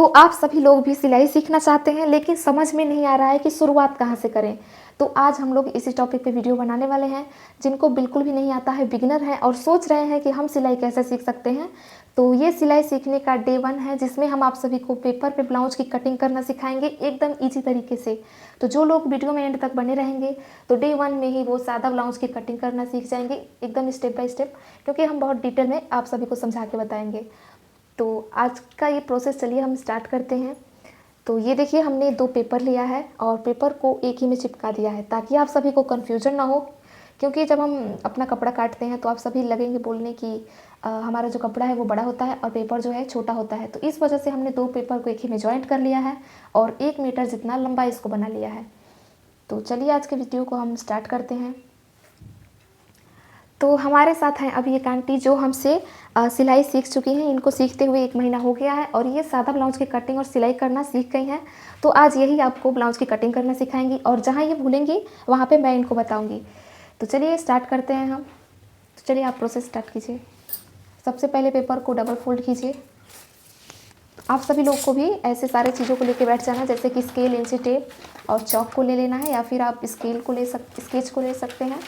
आप सभी लोग भी सिलाई सीखना चाहते हैं लेकिन समझ में नहीं आ रहा है कि शुरुआत कहाँ से करें। तो आज हम लोग इसी टॉपिक पे वीडियो बनाने वाले हैं। जिनको बिल्कुल भी नहीं आता है, बिगिनर हैं और सोच रहे हैं कि हम सिलाई कैसे सीख सकते हैं, तो ये सिलाई सीखने का डे 1 है जिसमें हम आप सभी को पेपर पे ब्लाउज की कटिंग करना सिखाएंगे एकदम ईजी तरीके से। तो जो लोग वीडियो में एंड तक बने रहेंगे तो डे 1 में ही वो सादा ब्लाउज की कटिंग करना सीख जाएंगे एकदम स्टेप बाय स्टेप, क्योंकि हम बहुत डिटेल में आप सभी को समझा के बताएंगे। तो आज का ये प्रोसेस चलिए हम स्टार्ट करते हैं। तो ये देखिए, हमने 2 पेपर लिया है और पेपर को एक ही में चिपका दिया है ताकि आप सभी को कन्फ्यूजन ना हो, क्योंकि जब हम अपना कपड़ा काटते हैं तो आप सभी लगेंगे बोलने कि हमारा जो कपड़ा है वो बड़ा होता है और पेपर जो है छोटा होता है। तो इस वजह से हमने 2 पेपर को एक ही में जॉइंट कर लिया है और 1 मीटर जितना लंबा इसको बना लिया है। तो चलिए आज के वीडियो को हम स्टार्ट करते हैं। तो हमारे साथ हैं अभी एक आंटी जो हमसे सिलाई सीख चुकी हैं। इनको सीखते हुए 1 महीना हो गया है और ये सादा ब्लाउज की कटिंग और सिलाई करना सीख गई हैं। तो आज यही आपको ब्लाउज की कटिंग करना सिखाएंगी और जहाँ ये भूलेंगी वहाँ पे मैं इनको बताऊँगी। तो चलिए स्टार्ट करते हैं हम। तो चलिए आप प्रोसेस स्टार्ट कीजिए। सबसे पहले पेपर को डबल फोल्ड कीजिए। आप सभी लोग को भी ऐसे सारे चीज़ों को लेके बैठ जाना, जैसे कि स्केल, इंची टेप और चॉक को ले लेना है, या फिर आप स्केच को ले सकते हैं।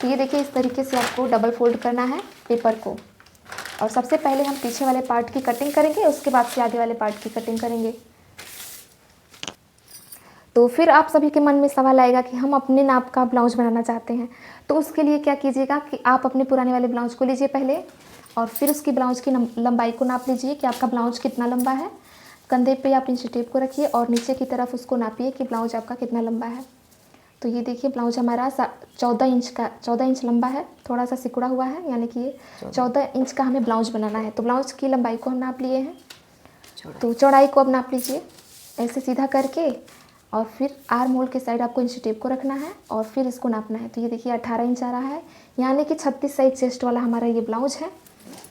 तो ये देखिए, इस तरीके से आपको डबल फोल्ड करना है पेपर को। और सबसे पहले हम पीछे वाले पार्ट की कटिंग करेंगे, उसके बाद से आगे वाले पार्ट की कटिंग करेंगे। तो फिर आप सभी के मन में सवाल आएगा कि हम अपने नाप का ब्लाउज बनाना चाहते हैं। तो उसके लिए क्या कीजिएगा कि आप अपने पुराने वाले ब्लाउज को लीजिए पहले, और फिर उसकी ब्लाउज की लंबाई को नाप लीजिए कि आपका ब्लाउज कितना लंबा है। कंधे पे आप इंची टेप को रखिए और नीचे की तरफ उसको नापिए कि ब्लाउज आपका कितना लंबा है। तो ये देखिए, ब्लाउज हमारा 14 इंच लंबा है, थोड़ा सा सिकुड़ा हुआ है, यानी कि ये 14 इंच का हमें ब्लाउज बनाना है। तो ब्लाउज की लंबाई को हम नाप लिए हैं, तो चौड़ाई को अब नाप लीजिए ऐसे सीधा करके, और फिर आर्म होल के साइड आपको इंची टेप को रखना है और फिर इसको नापना है। तो ये देखिए 18 इंच आ रहा है, यानी कि 36 साइज चेस्ट वाला हमारा ये ब्लाउज है।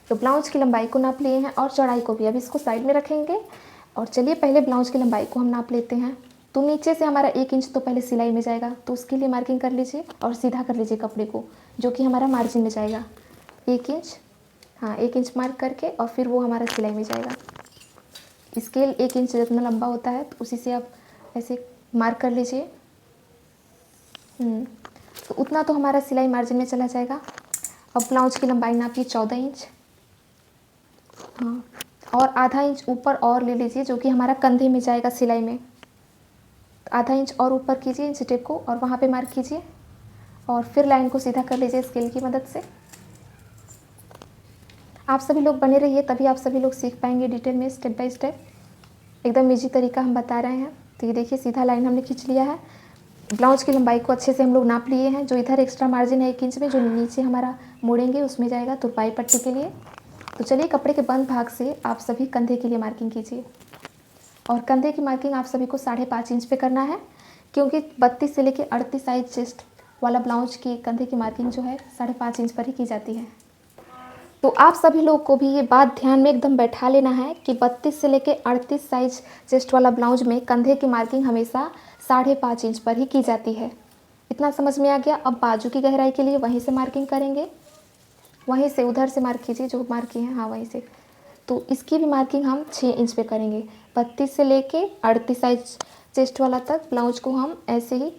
तो ब्लाउज की लंबाई को नाप लिए हैं और चौड़ाई को भी। अब इसको साइड में रखेंगे और चलिए पहले ब्लाउज की लंबाई को हम नाप लेते हैं। तो नीचे से हमारा 1 इंच तो पहले सिलाई में जाएगा, तो उसके लिए मार्किंग कर लीजिए और सीधा कर लीजिए कपड़े को, जो कि हमारा मार्जिन में जाएगा 1 इंच। हाँ, 1 इंच मार्क करके और फिर वो हमारा सिलाई में जाएगा। स्केल 1 इंच जितना लंबा होता है तो उसी से आप ऐसे मार्क कर लीजिए। तो उतना तो हमारा सिलाई मार्जिन में चला जाएगा। अब ब्लाउज की लंबाई नापिए 14 इंच। हाँ, और आधा इंच ऊपर और ले लीजिए, जो कि हमारा कंधे में जाएगा सिलाई में। आधा इंच और ऊपर कीजिए इंची टेप को और वहाँ पे मार्क कीजिए और फिर लाइन को सीधा कर लीजिए स्केल की मदद से। आप सभी लोग बने रहिए, तभी आप सभी लोग सीख पाएंगे डिटेल में, स्टेप बाय स्टेप। एकदम ईजी तरीका हम बता रहे हैं। तो ये देखिए, सीधा लाइन हमने खींच लिया है। ब्लाउज की लंबाई को अच्छे से हम लोग नाप लिए हैं। जो इधर एक्स्ट्रा मार्जिन है 1 इंच में, जो नीचे हमारा मोड़ेंगे उसमें जाएगा तुरपाई पट्टी के लिए। तो चलिए कपड़े के बंद भाग से आप सभी कंधे के लिए मार्किंग कीजिए, और कंधे की मार्किंग आप सभी को 5.5 इंच पे करना है, क्योंकि 32 से लेकर 38 साइज चेस्ट वाला ब्लाउज की कंधे की मार्किंग जो है 5.5 इंच पर ही की जाती है। तो आप सभी लोग को भी ये बात ध्यान में एकदम बैठा लेना है कि 32 से लेकर 38 साइज चेस्ट वाला ब्लाउज में कंधे की मार्किंग हमेशा 5.5 इंच पर ही की जाती है। इतना समझ में आ गया। अब बाजू की गहराई के लिए वहीं से मार्किंग करेंगे, वहीं से उधर से मार्क कीजिए जो मार्क किए हैं, हाँ वहीं से। तो इसकी भी मार्किंग हम 6 इंच पे करेंगे। 32 से लेके 38 साइज चेस्ट वाला तक ब्लाउज को हम ऐसे ही,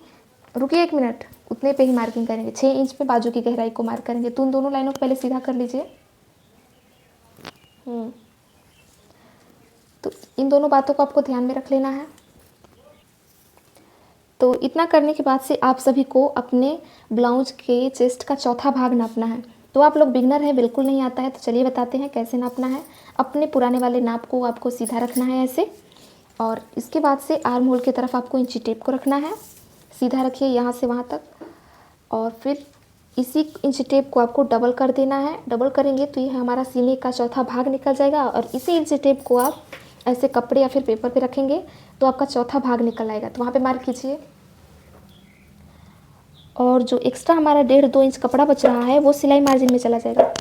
रुकिए 1 मिनट, उतने पे ही मार्किंग करेंगे। 6 इंच पे बाजू की गहराई को मार्क करेंगे। तो उन दोनों लाइनों को पहले सीधा कर लीजिए। तो इन दोनों बातों को आपको ध्यान में रख लेना है। तो इतना करने के बाद से आप सभी को अपने ब्लाउज के चेस्ट का चौथा भाग नापना है। तो आप लोग बिगनर हैं, बिल्कुल नहीं आता है, तो चलिए बताते हैं कैसे नापना है। अपने पुराने वाले नाप को आपको सीधा रखना है ऐसे, और इसके बाद से आर्म होल की तरफ आपको इंची टेप को रखना है। सीधा रखिए यहाँ से वहाँ तक, और फिर इसी इंची टेप को आपको डबल कर देना है। डबल करेंगे तो ये हमारा सीने का चौथा भाग निकल जाएगा, और इसी इंची टेप को आप ऐसे कपड़े या फिर पेपर पे रखेंगे तो आपका चौथा भाग निकल आएगा। तो वहाँ पे मार्क कीजिए, और जो एक्स्ट्रा हमारा 1.5-2 इंच कपड़ा बच रहा है वो सिलाई मार्जिन में चला जाएगा।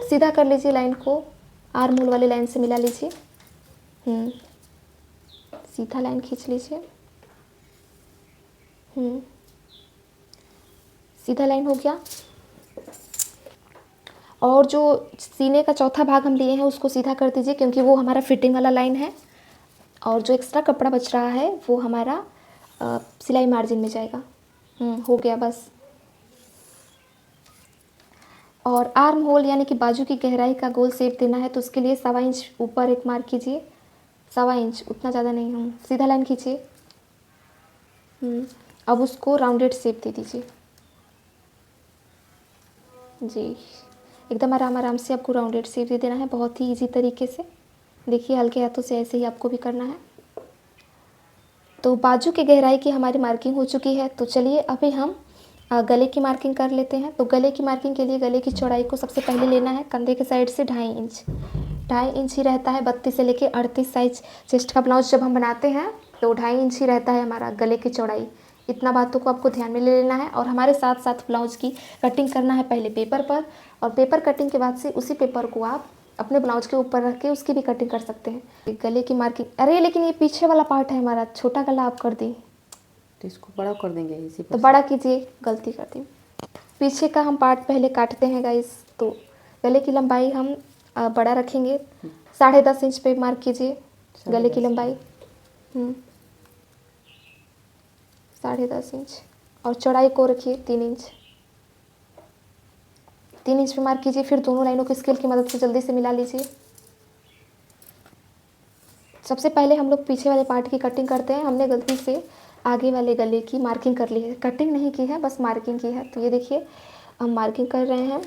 सीधा कर लीजिए लाइन को, आर्म होल वाली लाइन से मिला लीजिए। सीधा लाइन खींच लीजिए। सीधा लाइन हो गया। और जो सीने का चौथा भाग हम लिए हैं उसको सीधा कर दीजिए, क्योंकि वो हमारा फिटिंग वाला लाइन है। और जो एक्स्ट्रा कपड़ा बच रहा है वो हमारा सिलाई मार्जिन में जाएगा। हो गया बस। और आर्म होल यानी कि बाजू की गहराई का गोल शेप देना है, तो उसके लिए 1.25 इंच ऊपर एक मार्क कीजिए। 1.25 इंच, उतना ज़्यादा नहीं, हम सीधा लाइन खींचिए। अब उसको राउंडेड शेप दे दीजिए जी। एकदम आराम आराम से आपको राउंडेड शेप दे देना है, बहुत ही इजी तरीके से। देखिए हल्के हाथों से ऐसे ही आपको भी करना है। तो बाजू की गहराई की हमारी मार्किंग हो चुकी है। तो चलिए अभी हम गले की मार्किंग कर लेते हैं। तो गले की मार्किंग के लिए गले की चौड़ाई को सबसे पहले लेना है कंधे के साइड से 2.5 इंच। 2.5 इंच ही रहता है 32 से लेके 38 साइज चेस्ट का ब्लाउज जब हम बनाते हैं तो 2.5 इंच ही रहता है हमारा गले की चौड़ाई। इतना बातों को आपको ध्यान में ले लेना है। और हमारे साथ साथ ब्लाउज की कटिंग करना है पहले पेपर पर, और पेपर कटिंग के बाद से उसी पेपर को आप अपने ब्लाउज के ऊपर रख के उसकी भी कटिंग कर सकते हैं। गले की मार्किंग, अरे लेकिन ये पीछे वाला पार्ट है हमारा, छोटा गला आप कर दी, तो इसको बड़ा कर देंगे इसी पर। तो बड़ा कीजिए, गलती कर दी। पीछे का हम पार्ट पहले काटते हैं गाइस। तो गले की लंबाई हम बड़ा रखेंगे, 10.5 इंच पे मार्क कीजिए गले की लंबाई। 10.5 इंच। और चौड़ाई को रखिए 3 इंच। 3 इंच पे मार्क कीजिए। फिर दोनों लाइनों को स्केल की मदद से जल्दी से मिला लीजिए। सबसे पहले हम लोग पीछे वाले पार्ट की कटिंग करते हैं। हमने गलती से आगे वाले गले की मार्किंग कर ली है, कटिंग नहीं की है, बस मार्किंग की है। तो ये देखिए हम मार्किंग कर रहे हैं,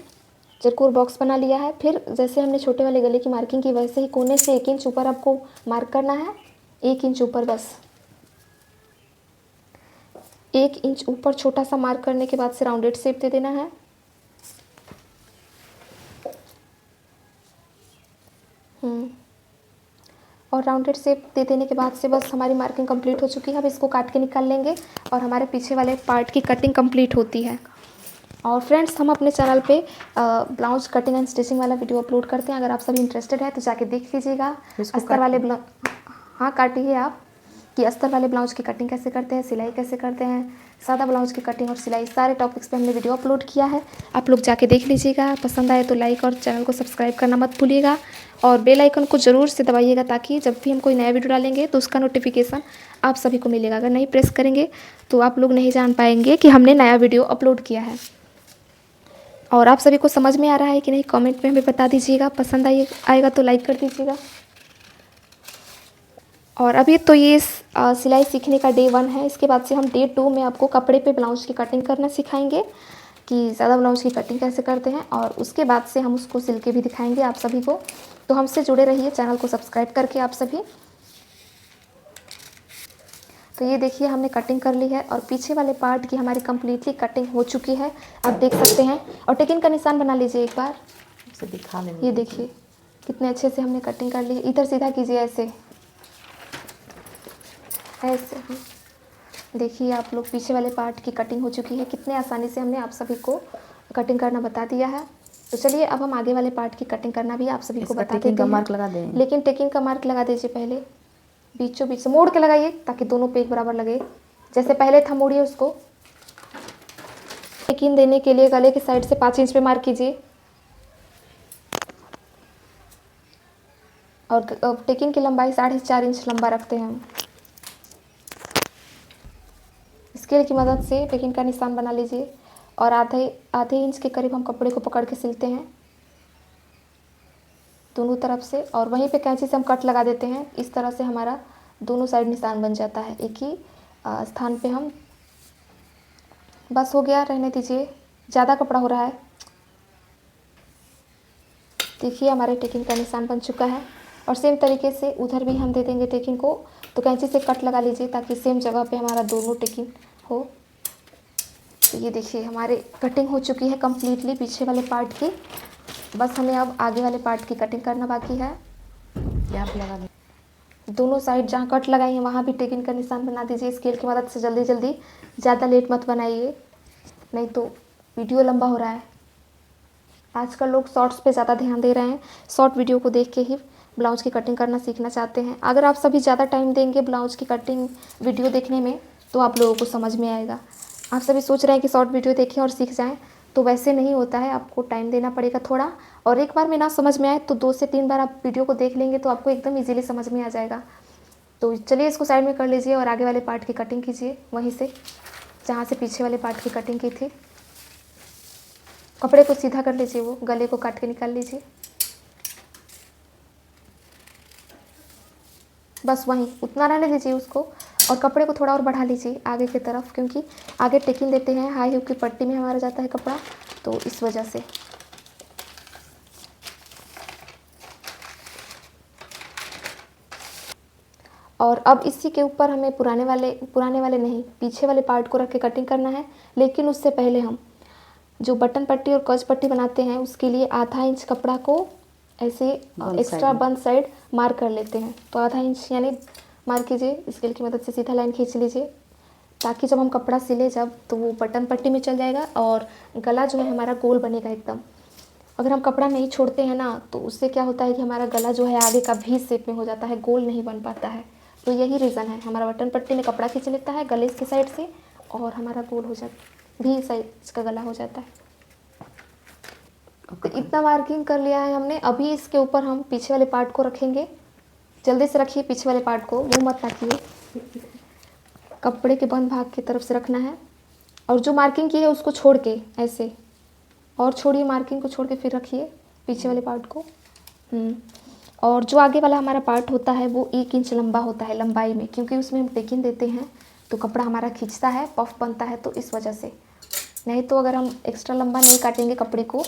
चरकोर बॉक्स बना लिया है। फिर जैसे हमने छोटे वाले गले की मार्किंग की वैसे ही कोने से 1 इंच ऊपर आपको मार्क करना है। 1 इंच ऊपर, बस 1 इंच ऊपर छोटा सा मार्क करने के बाद से राउंडेड शेप दे देना है। और राउंडेड शेप दे देने के बाद से बस हमारी मार्किंग कंप्लीट हो चुकी है। अब इसको काट के निकाल लेंगे और हमारे पीछे वाले पार्ट की कटिंग कंप्लीट होती है। और फ्रेंड्स हम अपने चैनल पे ब्लाउज कटिंग एंड स्टिचिंग वाला वीडियो अपलोड करते हैं, अगर आप सभी इंटरेस्टेड है तो जाके देख लीजिएगा। अस्तर वाले हाँ काटिए आप, कि अस्तर वाले ब्लाउज की कटिंग कैसे करते हैं, सिलाई कैसे करते हैं, सादा ब्लाउज की कटिंग और सिलाई, सारे टॉपिक्स पे हमने वीडियो अपलोड किया है। आप लोग जाके देख लीजिएगा। पसंद आए तो लाइक और चैनल को सब्सक्राइब करना मत भूलिएगा, और बेल आइकन को ज़रूर से दबाइएगा ताकि जब भी हम कोई नया वीडियो डालेंगे तो उसका नोटिफिकेशन आप सभी को मिलेगा। अगर नहीं प्रेस करेंगे तो आप लोग नहीं जान पाएंगे कि हमने नया वीडियो अपलोड किया है। और आप सभी को समझ में आ रहा है कि नहीं, कमेंट में हमें बता दीजिएगा। पसंद आएगा तो लाइक कर दीजिएगा। और अभी तो ये सिलाई सीखने का डे 1 है। इसके बाद से हम डे 2 में आपको कपड़े पे ब्लाउज की कटिंग करना सिखाएंगे कि ज़्यादा ब्लाउज की कटिंग कैसे करते हैं, और उसके बाद से हम उसको सिल के भी दिखाएंगे आप सभी को। तो हमसे जुड़े रहिए चैनल को सब्सक्राइब करके आप सभी। तो ये देखिए हमने कटिंग कर ली है और पीछे वाले पार्ट की हमारी कंप्लीटली कटिंग हो चुकी है, आप देख सकते हैं। और टेकिन का निशान बना लीजिए एक बार, इसे दिखा लेंगे। ये देखिए कितने अच्छे से हमने कटिंग कर ली है। इधर सीधा कीजिए, ऐसे ऐसे। देखिए आप लोग पीछे वाले पार्ट की कटिंग हो चुकी है, कितने आसानी से हमने आप सभी को कटिंग करना बता दिया है। तो चलिए अब हम आगे वाले पार्ट की कटिंग करना भी आप सभी को बता देते हैं। मार्क लगा दें, लेकिन टेकिंग का मार्क लगा दीजिए पहले, बीचों बीच से मोड़ के लगाइए ताकि दोनों पेज बराबर लगे। जैसे पहले था मोड़िए उसको। टेकिंग देने के लिए गले के साइड से 5 इंच पे मार्क कीजिए, और टेकिंग की लंबाई 4.5 इंच लंबा रखते हैं हम। स्केल की मदद से टेकिंग का निशान बना लीजिए, और आधे इंच के करीब हम कपड़े को पकड़ के सिलते हैं दोनों तरफ से, और वहीं पे कैंची से हम कट लगा देते हैं। इस तरह से हमारा दोनों साइड निशान बन जाता है एक ही स्थान पे हम। बस हो गया, रहने दीजिए, ज़्यादा कपड़ा हो रहा है। देखिए हमारे टेकिंग का निशान बन चुका है, और सेम तरीके से उधर भी हम दे देंगे टेकिंग को। तो कैंची से कट लगा लीजिए ताकि सेम जगह पे हमारा दोनों टेकिंग हो। तो ये देखिए हमारे कटिंग हो चुकी है कम्प्लीटली पीछे वाले पार्ट की। बस हमें अब आगे वाले पार्ट की कटिंग करना बाकी है। यहाँ पे लगा दें। दोनों साइड जहाँ कट लगाई है वहाँ भी टेकिंग का निशान बना दीजिए स्केल की मदद से। जल्दी जल्दी, ज़्यादा लेट मत बनाइए, नहीं तो वीडियो लंबा हो रहा है। आजकल लोग शॉर्ट्स पे ज़्यादा ध्यान दे रहे हैं, शॉर्ट वीडियो को देख के ही ब्लाउज की कटिंग करना सीखना चाहते हैं। अगर आप सभी ज़्यादा टाइम देंगे ब्लाउज की कटिंग वीडियो देखने में तो आप लोगों को समझ में आएगा। आप सभी सोच रहे हैं कि शॉर्ट वीडियो देखें और सीख जाएं, तो वैसे नहीं होता है, आपको टाइम देना पड़ेगा थोड़ा। और एक बार में ना समझ में आए तो 2 से 3 बार आप वीडियो को देख लेंगे तो आपको एकदम ईजिली समझ में आ जाएगा। तो चलिए इसको साइड में कर लीजिए और आगे वाले पार्ट की कटिंग कीजिए वहीं से जहाँ से पीछे वाले पार्ट की कटिंग की थी। कपड़े को सीधा कर लीजिए, वो गले को काट के निकाल लीजिए। बस वहीं उतना रहने दीजिए उसको, और कपड़े को थोड़ा और बढ़ा लीजिए आगे की तरफ, क्योंकि आगे टेकिंग देते हैं, हाई हुक की पट्टी में हमारा जाता है कपड़ा, तो इस वजह से। और अब इसी के ऊपर हमें पुराने वाले नहीं, पीछे वाले पार्ट को रख के कटिंग करना है। लेकिन उससे पहले हम जो बटन पट्टी और कज पट्टी बनाते हैं उसके लिए आधा इंच कपड़ा को ऐसे एक्स्ट्रा बंद साइड मार्क कर लेते हैं। तो आधा इंच यानी मार्क कीजिए, स्केल की मदद से सीधा लाइन खींच लीजिए, ताकि जब हम कपड़ा सिले तो वो बटन पट्टी में चल जाएगा और गला जो है हमारा गोल बनेगा एकदम। अगर हम कपड़ा नहीं छोड़ते हैं ना, तो उससे क्या होता है कि हमारा गला जो है आगे का भी शेप में हो जाता है, गोल नहीं बन पाता है। तो यही रीज़न है, हमारा बटन पट्टी में कपड़ा खींच लेता है गले की साइड से और हमारा गोल हो जाता, भी साइज का गला हो जाता है। तो इतना मार्किंग कर लिया है हमने। अभी इसके ऊपर हम पीछे वाले पार्ट को रखेंगे। जल्दी से रखिए पीछे वाले पार्ट को, मुँह मत रखिए, कपड़े के बंद भाग की तरफ से रखना है। और जो मार्किंग की है उसको छोड़ के ऐसे और छोड़िए, मार्किंग को छोड़ के फिर रखिए पीछे वाले पार्ट को। और जो आगे वाला हमारा पार्ट होता है वो 1 इंच लंबा होता है लंबाई में, क्योंकि उसमें हम टेकिंग देते हैं तो कपड़ा हमारा खींचता है, पफ बनता है, तो इस वजह से। नहीं तो अगर हम एक्स्ट्रा लंबा नहीं काटेंगे कपड़े को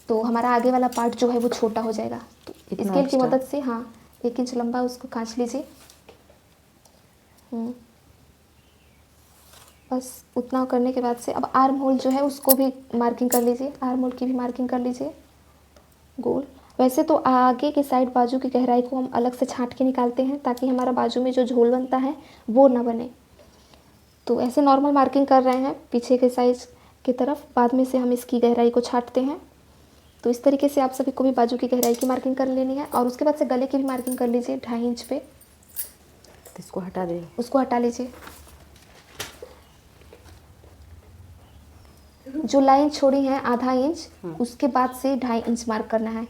तो हमारा आगे वाला पार्ट जो है वो छोटा हो जाएगा। तो स्केल की मदद से 1 इंच लंबा उसको खींच लीजिए। बस उतना करने के बाद से अब आर्म होल जो है उसको भी मार्किंग कर लीजिए, आर्म होल की भी मार्किंग कर लीजिए गोल। वैसे तो आगे के साइड बाजू की गहराई को हम अलग से छांट के निकालते हैं ताकि हमारा बाजू में जो झोल बनता है वो ना बने। तो ऐसे नॉर्मल मार्किंग कर रहे हैं पीछे के साइज की तरफ, बाद में से हम इसकी गहराई को छांटते हैं। तो इस तरीके से आप सभी को भी बाजू की गहराई की मार्किंग कर लेनी है। और उसके बाद से गले की भी मार्किंग कर लीजिए 2.5 इंच पे। तो इसको हटा दें, उसको हटा लीजिए। जो लाइन छोड़ी है आधा इंच, उसके बाद से 2.5 इंच मार्क करना है।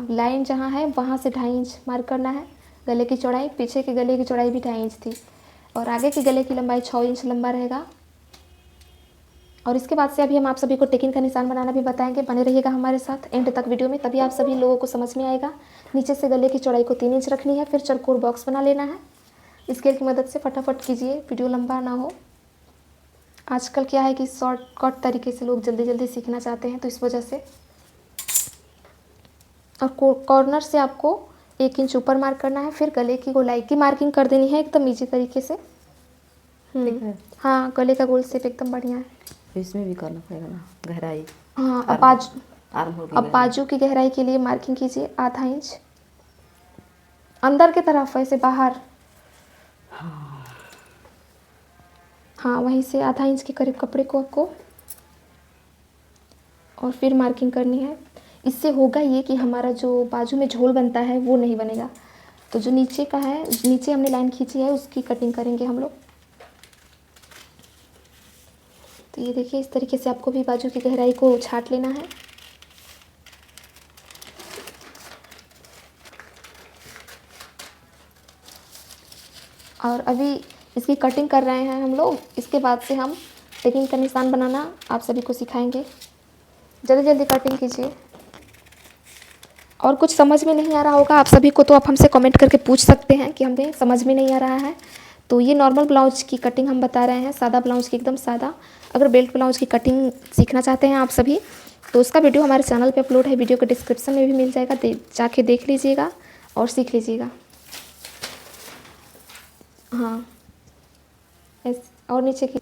लाइन जहाँ है वहाँ से 2.5 इंच मार्क करना है। गले की चौड़ाई, पीछे के गले की चौड़ाई भी 2.5 इंच थी और आगे के गले की लंबाई 6 इंच लंबा रहेगा। और इसके बाद से अभी हम आप सभी को टेकिंग का निशान बनाना भी बताएंगे। बने रहिएगा हमारे साथ एंड तक वीडियो में, तभी आप सभी लोगों को समझ में आएगा। नीचे से गले की चौड़ाई को 3 इंच रखनी है, फिर चरकोर बॉक्स बना लेना है। स्केल की मदद से फटाफट कीजिए, वीडियो लंबा ना हो। आजकल क्या है कि शॉर्टकट तरीके से लोग जल्दी जल्दी सीखना चाहते हैं, तो इस वजह से। और कॉर्नर से आपको 1 इंच ऊपर मार्क करना है, फिर गले की गोलाई की मार्किंग कर देनी है एकदम ईजी तरीके से। गले का गोल शेप एकदम बढ़िया है। इसमें भी करना पड़ेगा ना गहराई। अब बाजू की गहराई के लिए मार्किंग कीजिए आधा इंच अंदर की तरफ, ऐसे बाहर। वहीं से आधा इंच के करीब कपड़े को आपको और फिर मार्किंग करनी है। इससे होगा ये कि हमारा जो बाजू में झोल बनता है वो नहीं बनेगा। तो जो नीचे का है, नीचे हमने लाइन खींची है उसकी कटिंग करेंगे हम लोग। तो ये देखिए इस तरीके से आपको भी बाजू की गहराई को छांट लेना है। और अभी इसकी कटिंग कर रहे हैं हम लोग। इसके बाद से हम टेकिंग का निशान बनाना आप सभी को सिखाएंगे। जल्दी जल्दी कटिंग कीजिए। और कुछ समझ में नहीं आ रहा होगा आप सभी को तो आप हमसे कमेंट करके पूछ सकते हैं कि हमें समझ में नहीं आ रहा है। तो ये नॉर्मल ब्लाउज की कटिंग हम बता रहे हैं, सादा ब्लाउज की, एकदम सादा। अगर बेल्ट ब्लाउज की कटिंग सीखना चाहते हैं आप सभी तो उसका वीडियो हमारे चैनल पे अपलोड है, वीडियो के डिस्क्रिप्शन में भी मिल जाएगा, जाके देख लीजिएगा और सीख लीजिएगा। और नीचे की।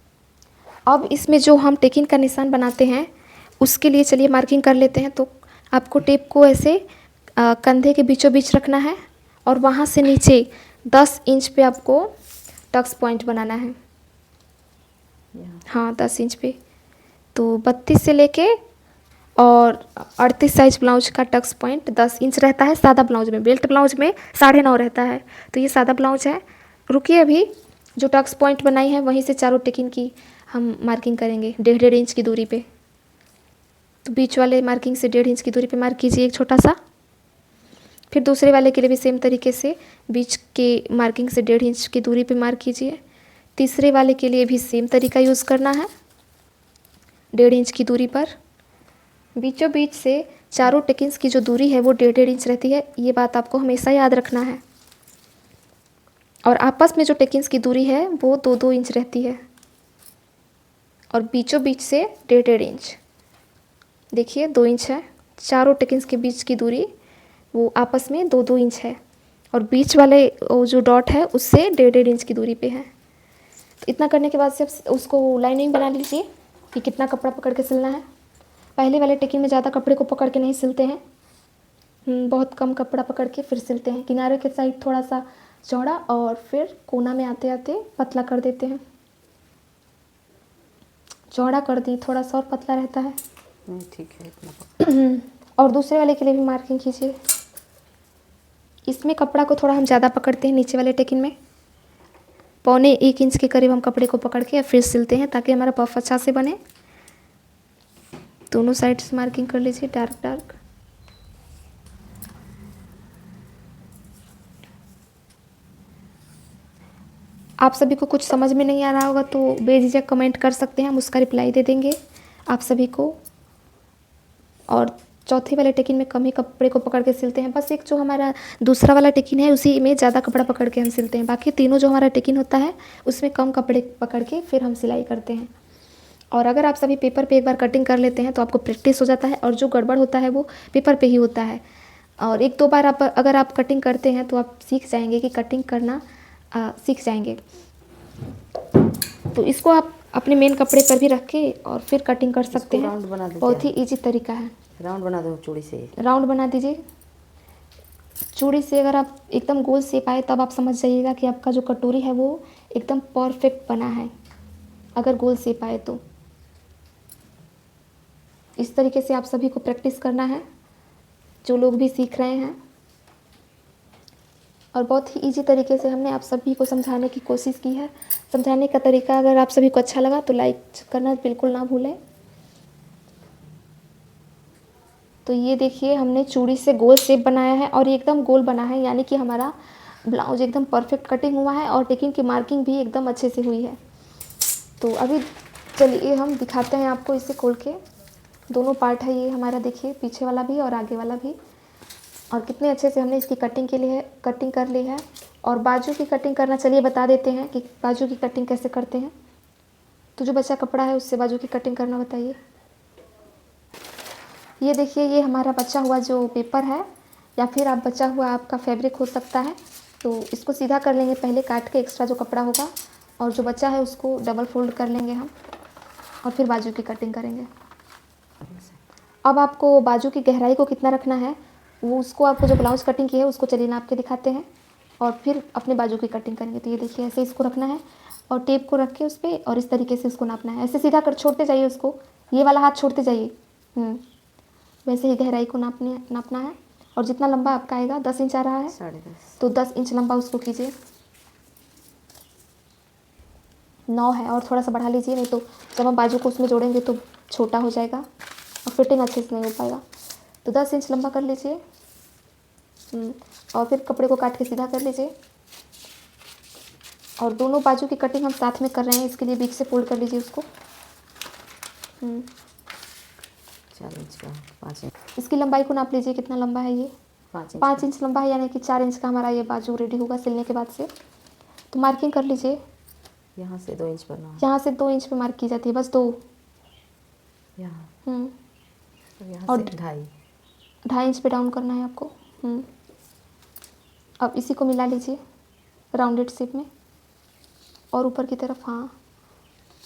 अब इसमें जो हम टेकिंग का निशान बनाते हैं उसके लिए चलिए मार्किंग कर लेते हैं। तो आपको टेप को ऐसे कंधे के बीचों बीच रखना है और वहाँ से नीचे 10 इंच पे आपको टक्स पॉइंट बनाना है। 10 इंच पे। तो 32 से लेके और 38 साइज ब्लाउज का टक्स पॉइंट 10 इंच रहता है सादा ब्लाउज में। बेल्ट ब्लाउज में 9.5 रहता है। तो ये सादा ब्लाउज है। रुकिए, अभी जो टक्स पॉइंट बनाई है वहीं से चारों टेकिंग की हम मार्किंग करेंगे 1.5 इंच की दूरी पे। तो बीच वाले मार्किंग से 1.5 इंच की दूरी पे मार्क कीजिए एक छोटा सा। फिर दूसरे वाले के लिए भी सेम तरीके से बीच के मार्किंग से 1.5 इंच की दूरी पे मार्क कीजिए। तीसरे वाले के लिए भी सेम तरीका यूज़ करना है, 1.5 इंच की दूरी पर। बीचों बीच से चारों टेकिंग्स की जो दूरी है वो 1.5 इंच रहती है, ये बात आपको हमेशा याद रखना है। और आपस में जो टेकिंग्स की दूरी है वो 2-2 इंच रहती है, और बीचों बीच से 1.5 इंच, देखिए 2 इंच है। चारों टेकिंग्स के बीच की दूरी वो आपस में 2-2 इंच है, और बीच वाले वो जो डॉट है उससे 1.5 इंच की दूरी पे है। तो इतना करने के बाद से उसको लाइनिंग बना लीजिए कि कितना कपड़ा पकड़ के सिलना है। पहले वाले टेकिंग में ज़्यादा कपड़े को पकड़ के नहीं सिलते हैं, बहुत कम कपड़ा पकड़ के फिर सिलते हैं। किनारे के साइड थोड़ा सा चौड़ा और फिर कोना में आते आते पतला कर देते हैं। चौड़ा कर दी, थोड़ा सा और पतला रहता है। ठीक है इतना। और दूसरे वाले के लिए भी मार्किंग कीजिए। इसमें कपड़ा को थोड़ा हम ज़्यादा पकड़ते हैं, नीचे वाले टेकिंग में 1.25 इंच के करीब हम कपड़े को पकड़ के फिर सिलते हैं, ताकि हमारा पफ अच्छा से बने। दोनों साइड से मार्किंग कर लीजिए, डार्क डार्क। आप सभी को कुछ समझ में नहीं आ रहा होगा तो बेझिझक कमेंट कर सकते हैं, हम उसका रिप्लाई दे देंगे आप सभी को। और चौथे वाले टेकिन में कम ही कपड़े को पकड़ के सिलते हैं, बस एक जो हमारा दूसरा वाला टेकिन है उसी में ज़्यादा कपड़ा पकड़ के हम सिलते हैं। बाकी तीनों जो हमारा टेकिन होता है उसमें कम कपड़े पकड़ के फिर हम सिलाई करते हैं। और अगर आप सभी पेपर पे एक बार कटिंग कर लेते हैं तो आपको प्रैक्टिस हो जाता है, और जो गड़बड़ होता है वो पेपर पे ही होता है। और 1-2 बार अगर आप कटिंग करते हैं तो आप सीख जाएंगे कि कटिंग करना सीख जाएंगे। तो इसको आप अपने मेन कपड़े पर भी रख के और फिर कटिंग कर सकते हैं। राउंड बना दो, बहुत ही ईजी तरीका है। राउंड बना दो चूड़ी से। राउंड बना दीजिए चूड़ी से। अगर आप एकदम गोल शेप आए तब आप समझ जाइएगा कि आपका जो कटोरी है वो एकदम परफेक्ट बना है, अगर गोल शेप आए तो। इस तरीके से आप सभी को प्रैक्टिस करना है, जो लोग भी सीख रहे हैं। और बहुत ही इजी तरीके से हमने आप सभी को समझाने की कोशिश की है। समझाने का तरीका अगर आप सभी को अच्छा लगा तो लाइक करना बिल्कुल ना भूलें। तो ये देखिए हमने चूड़ी से गोल शेप बनाया है और ये एकदम गोल बना है, यानी कि हमारा ब्लाउज एकदम परफेक्ट कटिंग हुआ है और टेकिंग की मार्किंग भी एकदम अच्छे से हुई है। तो अभी चलिए हम दिखाते हैं आपको इसे खोल के। दोनों पार्ट है ये हमारा, देखिए पीछे वाला भी और आगे वाला भी, और कितने अच्छे से हमने इसकी कटिंग कर ली है। और बाजू की कटिंग करना चलिए बता देते हैं कि बाजू की कटिंग कैसे करते हैं। तो जो बचा कपड़ा है उससे बाजू की कटिंग करना बताइए। ये देखिए ये हमारा बचा हुआ जो पेपर है, या फिर आप बचा हुआ आपका फैब्रिक हो सकता है। तो इसको सीधा कर लेंगे पहले काट के, एक्स्ट्रा जो कपड़ा होगा, और जो बचा है उसको डबल फोल्ड कर लेंगे हम, और फिर बाजू की कटिंग करेंगे। अब आपको बाजू की गहराई को कितना रखना है वो उसको आपको जो ब्लाउज कटिंग की है उसको चलिए नाप के दिखाते हैं, और फिर अपने बाजू की कटिंग करेंगे। तो ये देखिए ऐसे इसको रखना है और टेप को रख के उस पर और इस तरीके से उसको नापना है। ऐसे सीधा कर छोड़ते जाइए उसको, ये वाला हाथ छोड़ते जाइए। वैसे ही गहराई को नापना है। और जितना लंबा आपका आएगा, 10 इंच आ रहा है 10.5, तो 10 इंच लंबा उसको कीजिए। 9 है और थोड़ा सा बढ़ा लीजिए, नहीं तो जब हम बाजू को उसमें जोड़ेंगे तो छोटा हो जाएगा और फिटिंग अच्छे से नहीं हो पाएगा। तो 10 इंच लंबा कर लीजिए। और फिर कपड़े को काट के सीधा कर लीजिए। और दोनों बाजू की कटिंग हम साथ में कर रहे हैं, इसके लिए बीच से फोल्ड कर लीजिए उसको। 4 इंच का 5 इंच, इसकी लंबाई को नाप लीजिए कितना लंबा है ये। 5 इंच लंबा है, यानी कि 4 इंच का हमारा ये बाजू रेडी होगा सिलने के बाद से। तो मार्किंग कर लीजिए। यहाँ से 2 इंच करना है। यहाँ से 2 इंच पे मार्क की जाती है, बस 2। यहाँ और यहाँ से 2.5 इंच पे डाउन करना है आपको। अब इसी को मिला लीजिए राउंडेड शेप में और ऊपर की तरफ, हाँ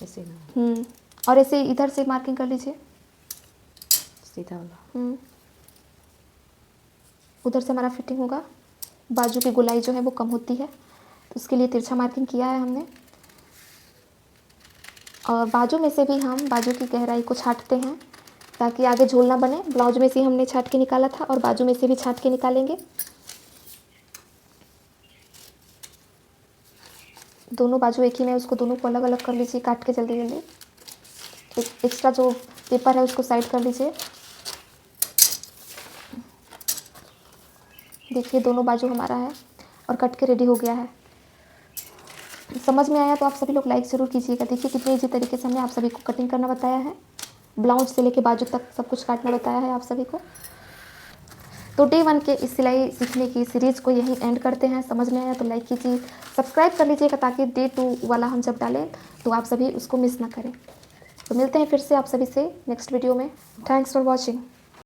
ऐसे ना, और ऐसे इधर से मार्किंग कर लीजिए सीधा वाला। उधर से हमारा फिटिंग होगा। बाजू की गोलाई जो है वो कम होती है, तो उसके लिए तिरछा मार्किंग किया है हमने। और बाजू में से भी हम बाजू की गहराई को छांटते हैं ताकि आगे झोल ना बने। ब्लाउज में से हमने छांट के निकाला था और बाजू में से भी छांट के निकालेंगे। दोनों बाजू एक ही में, उसको दोनों को अलग अलग कर लीजिए काट के जल्दी जल्दी। एक्स्ट्रा जो पेपर है उसको साइड कर लीजिए। देखिए दोनों बाजू हमारा है और कट के रेडी हो गया है। समझ में आया तो आप सभी लोग लाइक ज़रूर कीजिएगा। देखिए कितने ईजी तरीके से हमने आप सभी को कटिंग करना बताया है, ब्लाउज से लेके बाजू तक सब कुछ काटना बताया है आप सभी को। तो डे 1 के इस सिलाई सीखने की सीरीज़ को यहीं एंड करते हैं। समझ में आया तो लाइक कीजिए, सब्सक्राइब कर लीजिएगा ताकि डे 2 वाला हम जब डालें तो आप सभी उसको मिस ना करें। तो मिलते हैं फिर से आप सभी से नेक्स्ट वीडियो में। Thanks for watching.